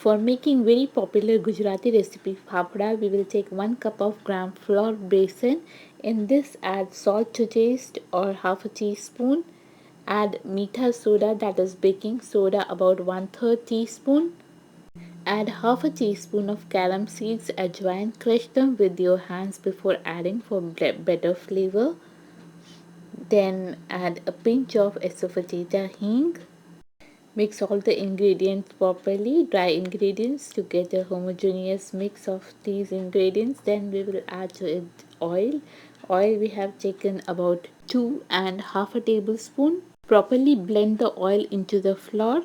For making very popular Gujarati recipe fafda, we will take 1 cup of gram flour besan. In this, add salt to taste or half a teaspoon. Add meetha soda, that is baking soda, about 1/3 teaspoon. Add half a teaspoon of carom seeds, ajwain. Crush them with your hands before adding for better flavor. Then add a pinch of asafoetida hing. Mix all the ingredients properly, dry ingredients to get a homogeneous mix of these ingredients. Then we will add to it oil. Oil we have taken about 2.5 tablespoons. Properly blend the oil into the flour.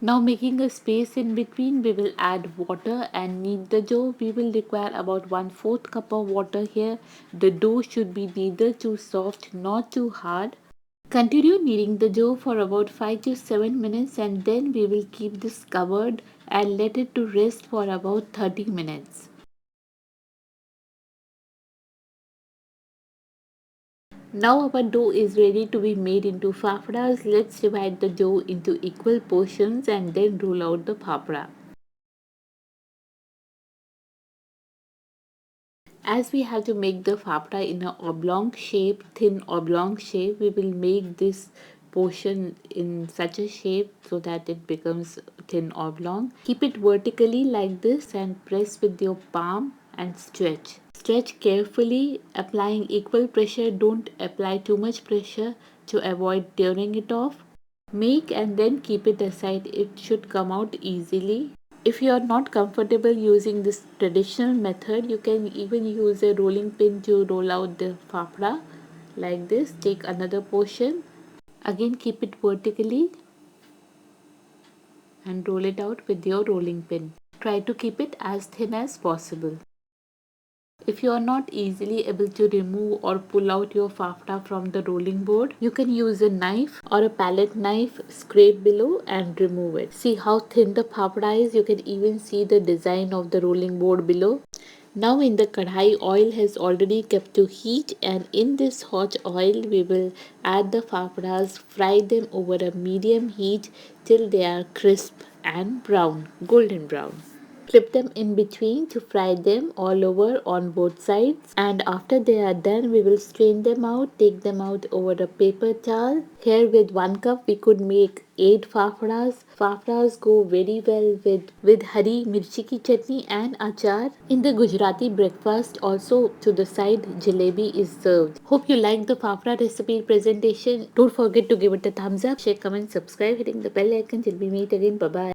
Now making a space in between, we will add water and knead the dough. We will require about 1/4 cup of water here. The dough should be neither too soft nor too hard. Continue kneading the dough for about 5 to 7 minutes, and then we will keep this covered and let it to rest for about 30 minutes. Now our dough is ready to be made into fafdas. Let's divide the dough into equal portions and then roll out the fafda. As we have to make the fafda in an oblong shape, thin oblong shape, we will make this portion in such a shape so that it becomes thin oblong. Keep it vertically like this and press with your palm and stretch. Stretch carefully, applying equal pressure. Don't apply too much pressure to avoid tearing it off. Make and then keep it aside. It should come out easily. If you are not comfortable using this traditional method, you can even use a rolling pin to roll out the fafda like this. Take another portion. Again keep it vertically and roll it out with your rolling pin. Try to keep it as thin as possible. If you are not easily able to remove or pull out your fafda from the rolling board, you can use a knife or a palette knife, scrape below and remove it. See how thin the fafda is? You can even see the design of the rolling board below. Now in the kadhai, oil has already kept to heat, and in this hot oil we will add the fafdas, fry them over a medium heat till they are crisp and brown, golden brown. Flip them in between to fry them all over on both sides, and after they are done we will strain them out, take them out over a paper towel. Here with 1 cup we could make 8 fafdas. Fafdas go very well with hari mirchi ki chutney and achar. In the Gujarati breakfast also to the side jalebi is served. Hope you liked the fafda recipe presentation. Don't forget to give it a thumbs up, share, comment, subscribe, hitting the bell icon till we meet again. Bye bye.